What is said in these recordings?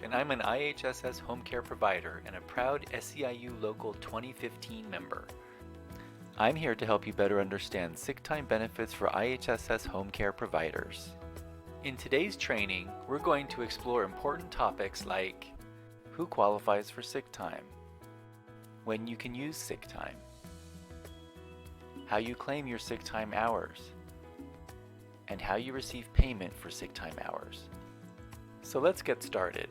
and I'm an IHSS home care provider and a proud SEIU Local 2015 member. I'm here to help you better understand sick time benefits for IHSS home care providers. In today's training, we're going to explore important topics like who qualifies for sick time, when you can use sick time, how you claim your sick time hours, and how you receive payment for sick time hours. So let's get started.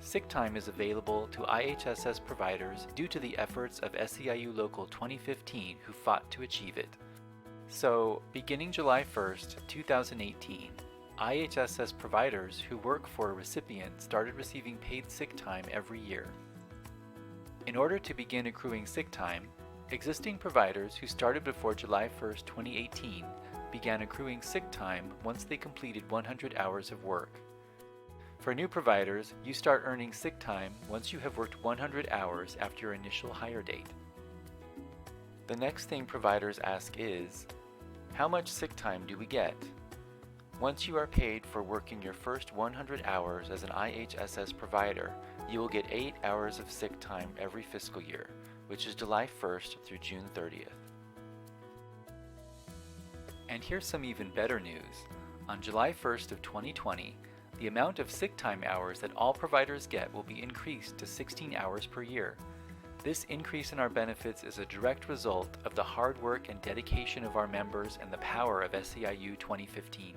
Sick time is available to IHSS providers due to the efforts of SEIU Local 2015 who fought to achieve it. So, beginning July 1st, 2018, IHSS providers who work for a recipient started receiving paid sick time every year. In order to begin accruing sick time, existing providers who started before July 1st, 2018 began accruing sick time once they completed 100 hours of work. For new providers, you start earning sick time once you have worked 100 hours after your initial hire date. The next thing providers ask is, how much sick time do we get? Once you are paid for working your first 100 hours as an IHSS provider, you will get 8 hours of sick time every fiscal year, which is July 1st through June 30th. And here's some even better news. On July 1st of 2020, the amount of sick time hours that all providers get will be increased to 16 hours per year. This increase in our benefits is a direct result of the hard work and dedication of our members and the power of SEIU 2015.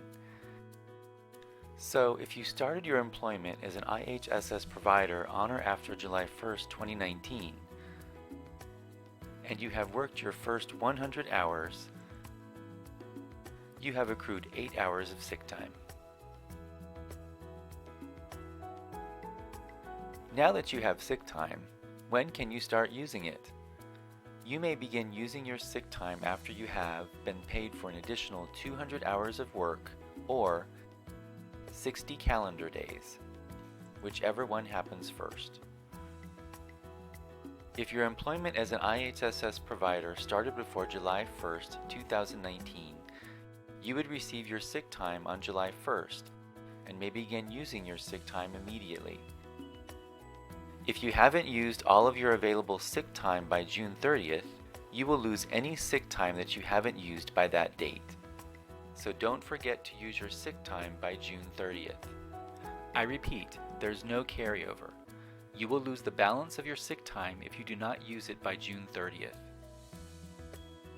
So, if you started your employment as an IHSS provider on or after July 1st, 2019, and you have worked your first 100 hours, you have accrued 8 hours of sick time. Now that you have sick time, when can you start using it? You may begin using your sick time after you have been paid for an additional 200 hours of work or 60 calendar days, whichever one happens first. If your employment as an IHSS provider started before July 1st, 2019, you would receive your sick time on July 1st and may begin using your sick time immediately. If you haven't used all of your available sick time by June 30th, you will lose any sick time that you haven't used by that date. So don't forget to use your sick time by June 30th. I repeat, there's no carryover. You will lose the balance of your sick time if you do not use it by June 30th.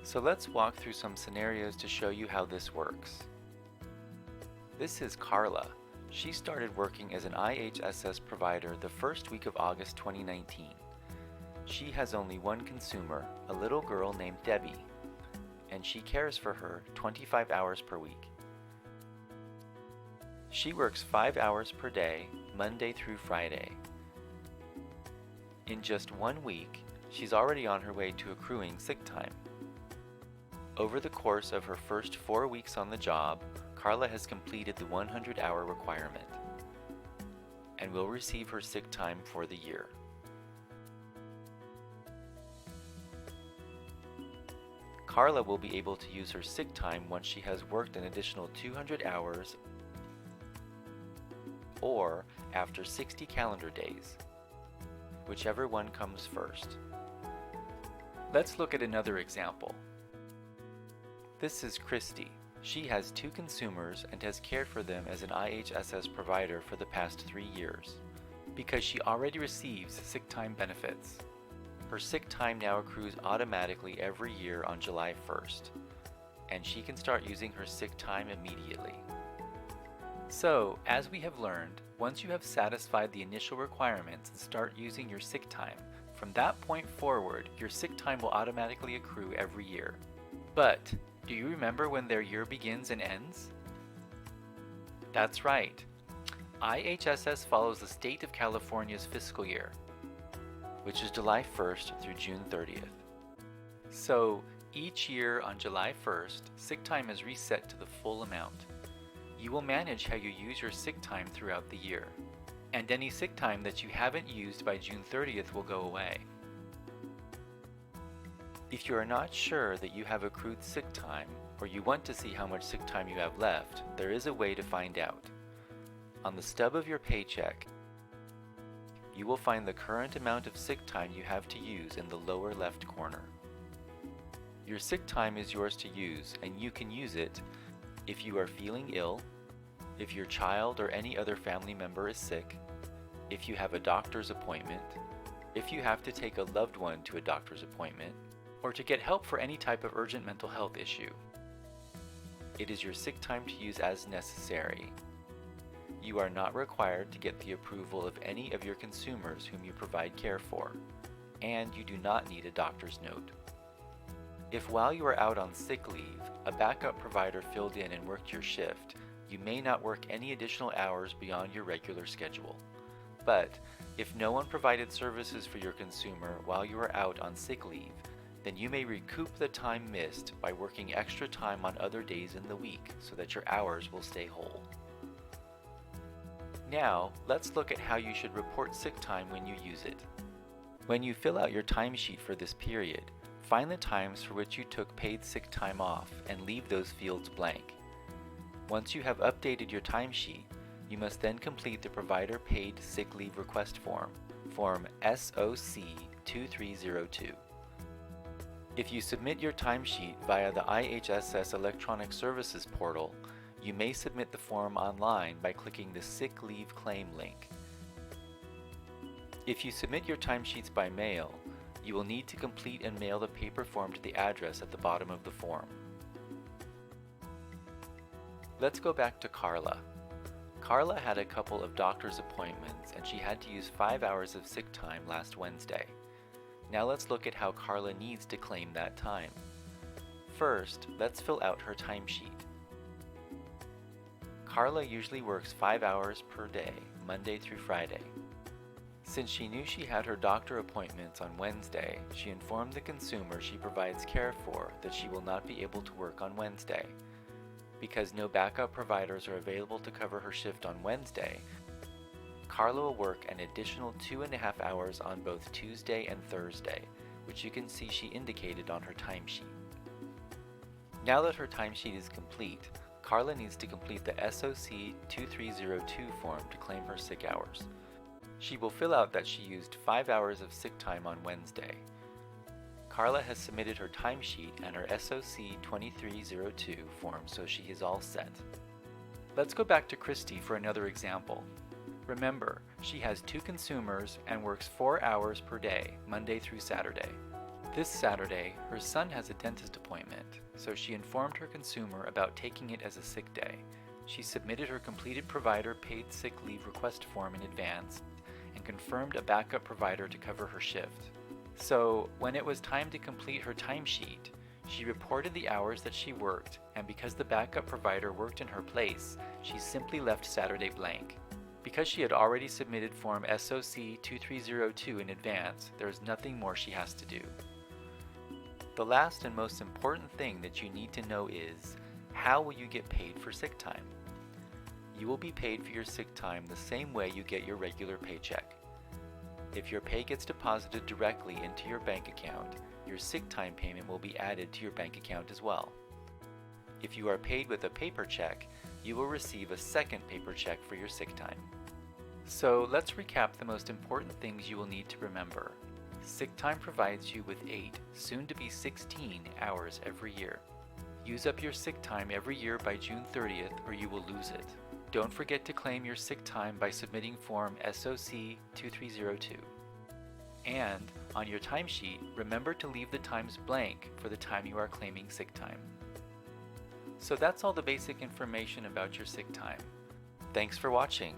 So let's walk through some scenarios to show you how this works. This is Carla. She started working as an IHSS provider the first week of August 2019. She has only one consumer, a little girl named Debbie, and she cares for her 25 hours per week. She works 5 hours per day, Monday through Friday. In just 1 week, she's already on her way to accruing sick time. Over the course of her first 4 weeks on the job, Carla has completed the 100-hour requirement and will receive her sick time for the year. Carla will be able to use her sick time once she has worked an additional 200 hours or after 60 calendar days, whichever one comes first. Let's look at another example. This is Christy. She has 2 consumers and has cared for them as an IHSS provider for the past 3 years. Because she already receives sick time benefits, her sick time now accrues automatically every year on July 1st, and she can start using her sick time immediately. So, as we have learned, once you have satisfied the initial requirements and start using your sick time, from that point forward, your sick time will automatically accrue every year. But, do you remember when their year begins and ends? That's right. IHSS follows the state of California's fiscal year, which is July 1st through June 30th. So, each year on July 1st, sick time is reset to the full amount. You will manage how you use your sick time throughout the year, and any sick time that you haven't used by June 30th will go away. If you are not sure that you have accrued sick time, or you want to see how much sick time you have left, there is a way to find out. On the stub of your paycheck, you will find the current amount of sick time you have to use in the lower left corner. Your sick time is yours to use, and you can use it if you are feeling ill, if your child or any other family member is sick, if you have a doctor's appointment, if you have to take a loved one to a doctor's appointment, or to get help for any type of urgent mental health issue. It is your sick time to use as necessary. You are not required to get the approval of any of your consumers whom you provide care for, and you do not need a doctor's note. If while you are out on sick leave, a backup provider filled in and worked your shift, you may not work any additional hours beyond your regular schedule. But if no one provided services for your consumer while you are out on sick leave, then you may recoup the time missed by working extra time on other days in the week so that your hours will stay whole. Now, let's look at how you should report sick time when you use it. When you fill out your timesheet for this period, find the times for which you took paid sick time off and leave those fields blank. Once you have updated your timesheet, you must then complete the Provider Paid Sick Leave Request Form, Form SOC 2302. If you submit your timesheet via the IHSS Electronic Services portal, you may submit the form online by clicking the Sick Leave Claim link. If you submit your timesheets by mail, you will need to complete and mail the paper form to the address at the bottom of the form. Let's go back to Carla. Carla had a couple of doctor's appointments and she had to use 5 hours of sick time last Wednesday. Now let's look at how Carla needs to claim that time. First, let's fill out her timesheet. Carla usually works 5 hours per day, Monday through Friday. Since she knew she had her doctor appointments on Wednesday, she informed the consumer she provides care for that she will not be able to work on Wednesday. Because no backup providers are available to cover her shift on Wednesday, Carla will work an additional 2.5 hours on both Tuesday and Thursday, which you can see she indicated on her timesheet. Now that her timesheet is complete, Carla needs to complete the SOC 2302 form to claim her sick hours. She will fill out that she used 5 hours of sick time on Wednesday. Carla has submitted her timesheet and her SOC 2302 form, so she is all set. Let's go back to Christy for another example. Remember, she has 2 consumers and works 4 hours per day, Monday through Saturday. This Saturday, her son has a dentist appointment, so she informed her consumer about taking it as a sick day. She submitted her completed provider paid sick leave request form in advance and confirmed a backup provider to cover her shift. So, when it was time to complete her timesheet, she reported the hours that she worked, and because the backup provider worked in her place, she simply left Saturday blank. Because she had already submitted Form SOC 2302 in advance, there is nothing more she has to do. The last and most important thing that you need to know is, how will you get paid for sick time? You will be paid for your sick time the same way you get your regular paycheck. If your pay gets deposited directly into your bank account, your sick time payment will be added to your bank account as well. If you are paid with a paper check, you will receive a second paper check for your sick time. So let's recap the most important things you will need to remember. Sick time provides you with 8, soon to be 16 hours every year. Use up your sick time every year by June 30th or you will lose it. Don't forget to claim your sick time by submitting Form SOC 2302. And, on your timesheet, remember to leave the times blank for the time you are claiming sick time. So that's all the basic information about your sick time. Thanks for watching.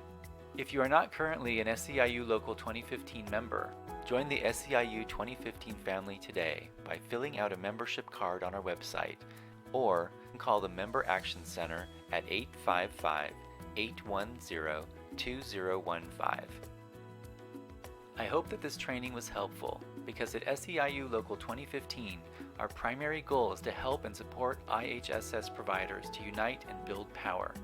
If you are not currently an SEIU Local 2015 member, join the SEIU 2015 family today by filling out a membership card on our website, or call the Member Action Center at 855-810-2015. I hope that this training was helpful, because at SEIU Local 2015, our primary goal is to help and support IHSS providers to unite and build power,